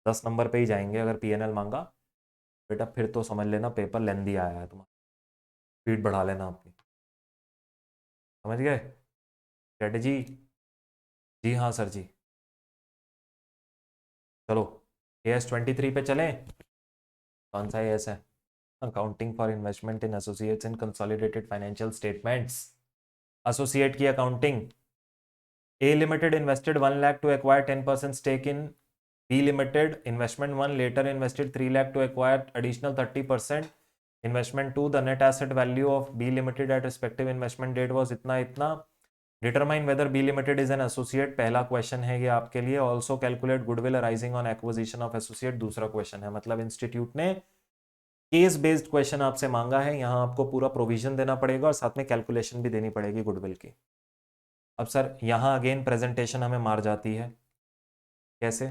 10 नंबर पे ही जाएंगे अगर पीएनएल मांगा, बेटा फिर तो समझ लेना पेपर लेंदी आया है तुम्हारा, स्पीड बढ़ा लेना अपनी। समझ गए स्ट्रेटजी? जी हाँ सर जी। चलो AS23 पे चलें। कौन सा एएस है? Accounting for investment in associates in consolidated financial statements. Associate की accounting. A Limited invested 1 lakh to acquire 10% stake in B Limited. Investment 1 later invested 3 lakh to acquire additional 30%. Investment 2, the net asset value of B Limited at respective investment date was इतना इतना. Determine whether B Limited is an associate. पहला question है ये आपके लिए. Also calculate goodwill arising on acquisition of associate. दूसरा question है, मतलब इंस्टीट्यूट ने केस बेस्ड क्वेश्चन आपसे मांगा है, यहाँ आपको पूरा प्रोविजन देना पड़ेगा और साथ में कैलकुलेशन भी देनी पड़ेगी गुडविल की। अब सर यहाँ अगेन प्रेजेंटेशन हमें मार जाती है। कैसे?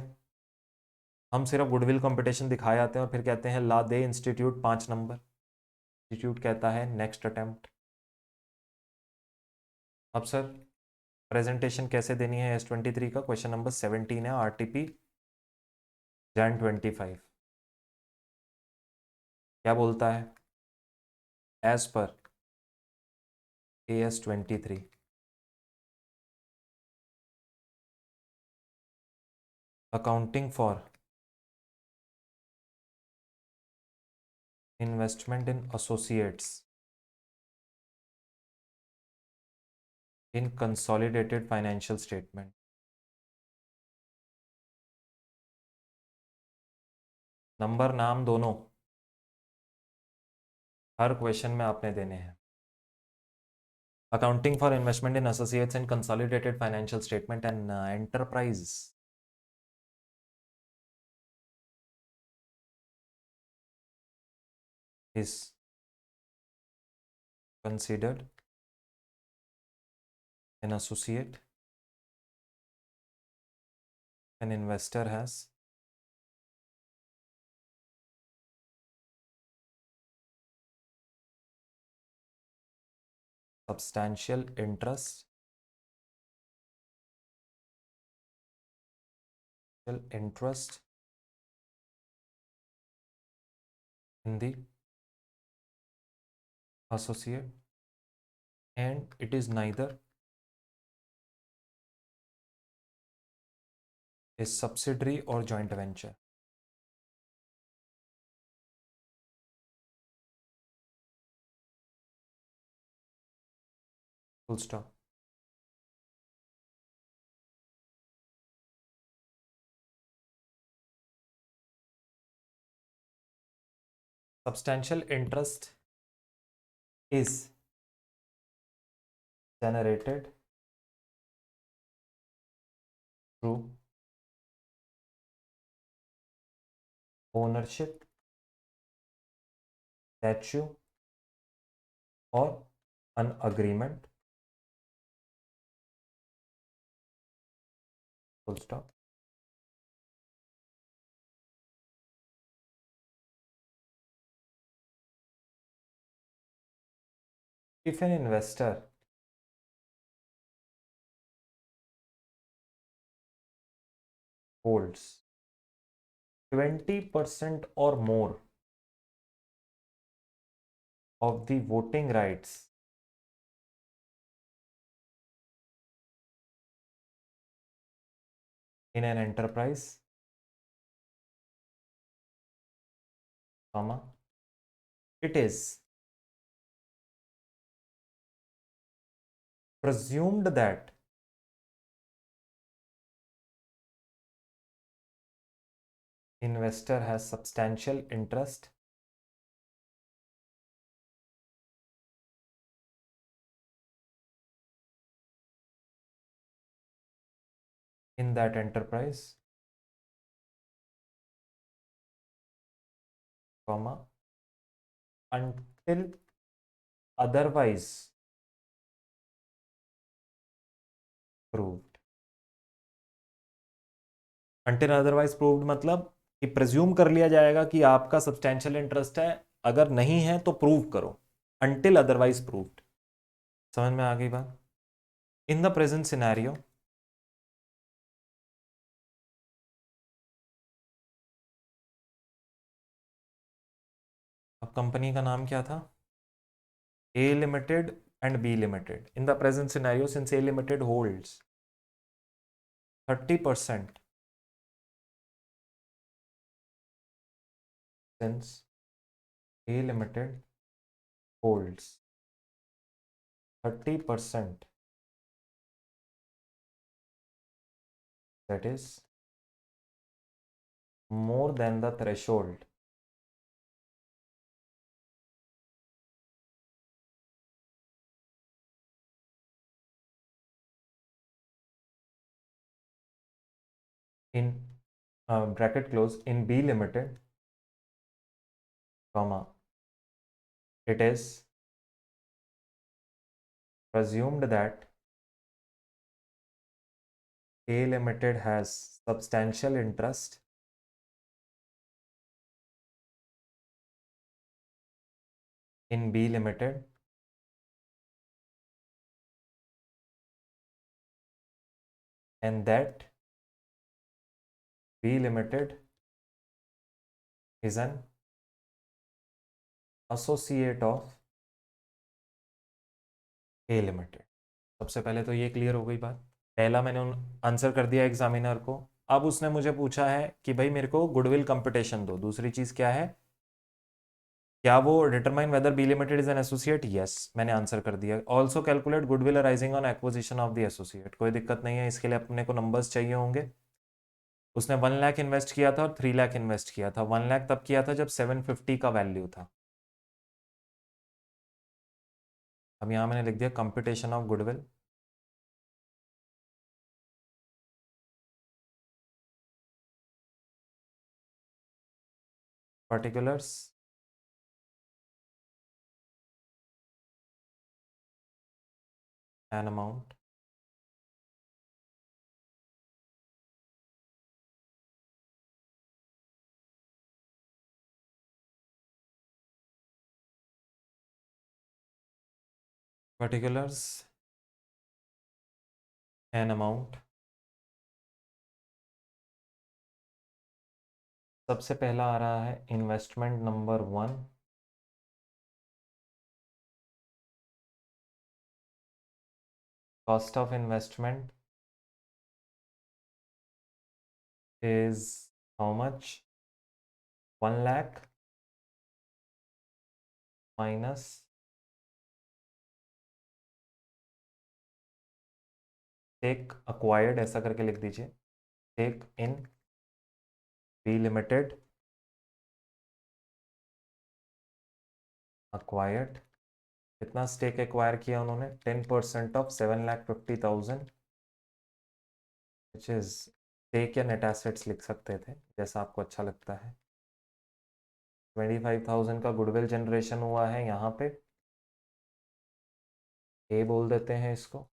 हम सिर्फ गुडविल कंपटीशन दिखाए आते हैं और फिर कहते हैं ला दे इंस्टीट्यूट 5 नंबर। इंस्टीट्यूट कहता है नेक्स्ट अटेम्प्ट। अब सर प्रेजेंटेशन कैसे देनी है S23 का? क्वेश्चन नंबर 17 है, आरटीपी जैन 25। क्या बोलता है? एज पर AS23 accounting for investment in associates in consolidated financial statement. Number नाम दोनों हर क्वेश्चन में आपने देने हैं। Accounting for investment in associates in consolidated financial statement and enterprise is considered an associate. An investor has substantial interest in the associate, and it is neither is subsidiary or joint venture. Full stop. Substantial interest is generated through ownership, statute, or an agreement. Full stop. If an investor holds 20% or more of the voting rights in an enterprise, comma, it is presumed that investor has substantial interest in that enterprise, comma, until otherwise proved. Until otherwise proved मतलब कि प्रेज्यूम कर लिया जाएगा कि आपका substantial interest है, अगर नहीं है तो प्रूव करो. Until otherwise proved. समझ में आ गई बात? In the present scenario, अब कंपनी का नाम क्या था? A Limited and B Limited. In the present scenario, since A Limited holds 30%, since A Limited holds 30%, that is more than the threshold in bracket close in B Limited, comma, it is presumed that A Limited has substantial interest in B Limited and that B Limited is an associate of A Limited. सबसे पहले तो ये clear हो गई बात. पहला मैंने answer कर दिया एग्जामिनर को. अब उसने मुझे पूछा है कि भाई मेरे को गुडविल कंपटीशन दो. दूसरी चीज क्या है? क्या वो determine whether B limited is an associate? Yes, मैंने आंसर कर दिया. Also calculate goodwill arising on acquisition of the associate. कोई दिक्कत नहीं है, इसके लिए अपने को नंबर्स चाहिए होंगे. उसने 1 लाख इन्वेस्ट किया था और 3 लाख इन्वेस्ट किया था. 1 लाख तब किया था जब 750 का वैल्यू था. अब यहाँ मैंने लिख दिया competition of goodwill. Particulars an amount particulars an amount. सबसे पहला आ रहा है investment number 1, cost of investment is how much? 1 lakh minus stake acquired, ऐसा करके लिख दीजिए, stake in B limited acquired. कितना स्टेक एक्वायर किया उन्होंने? 10% ऑफ 7,50,000 विच इज स्टेक या नेट एसेट्स लिख सकते थे, जैसा आपको अच्छा लगता है। 25,000 का गुडविल जनरेशन हुआ है यहाँ पे, ए बोल देते हैं इसको।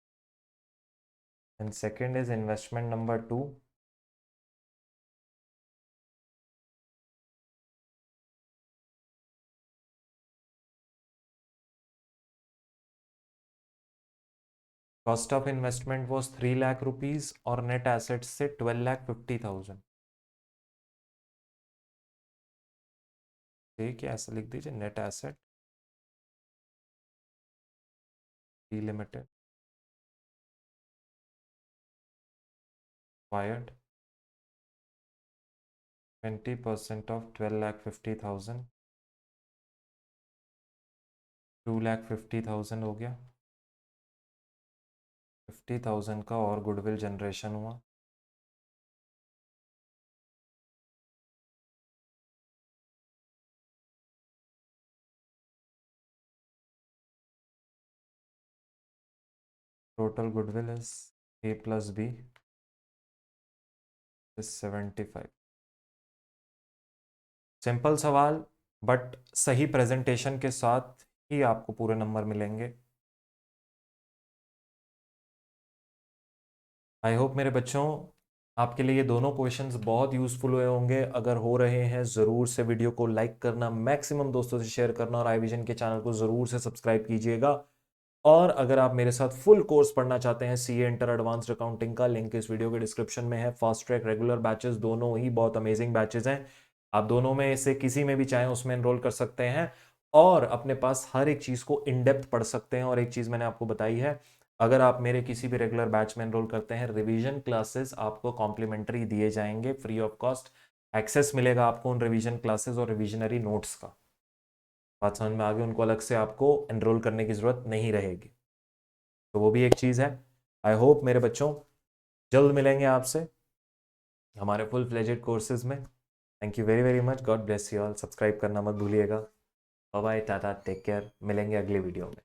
And second is investment number 2, cost of investment was 3 lakh rupees और नेट एसेट्स से 12,50,000। ठीक है, ऐसा लिख दीजिए, net asset B limited acquired 20% of 12,50,000, 2,50,000 हो गया। 50,000 का और गुडविल जनरेशन हुआ। Total goodwill is A plus B is 75। Simple सवाल, बट सही प्रेजेंटेशन के साथ ही आपको पूरे नंबर मिलेंगे। आई होप मेरे बच्चों आपके लिए ये दोनों क्वेश्चंस बहुत यूजफुल हुए होंगे। अगर हो रहे हैं ज़रूर से वीडियो को लाइक करना, मैक्सिमम दोस्तों से शेयर करना और iVision के चैनल को ज़रूर से सब्सक्राइब कीजिएगा। और अगर आप मेरे साथ फुल कोर्स पढ़ना चाहते हैं सीए इंटर एडवांस्ड अकाउंटिंग का, लिंक इस वीडियो के डिस्क्रिप्शन में है। फास्ट ट्रैक रेगुलर बैचेस दोनों ही बहुत अमेजिंग बैचेस हैं। आप दोनों में से किसी में भी चाहें उसमें एनरोल कर सकते हैं और अपने पास हर एक चीज़ को इन डेप्थ पढ़ सकते हैं। और एक चीज़ मैंने आपको बताई है, अगर आप मेरे किसी भी रेगुलर बैच में एनरोल करते हैं, रिवीजन क्लासेस आपको कॉम्प्लीमेंट्री दिए जाएंगे फ्री ऑफ कॉस्ट। एक्सेस मिलेगा आपको उन रिवीजन क्लासेस और रिविजनरी नोट्स का। बात समझ में आ गई? उनको अलग से आपको एनरोल करने की ज़रूरत नहीं रहेगी। तो वो भी एक चीज़ है। आई होप मेरे बच्चों जल्द मिलेंगे आपसे हमारे फुल फ्लेजेड कोर्सेज में। Thank you very very much. God bless you all. Subscribe करना मत भूलिएगा। Bye bye, tata, take care. मिलेंगे अगले वीडियो में।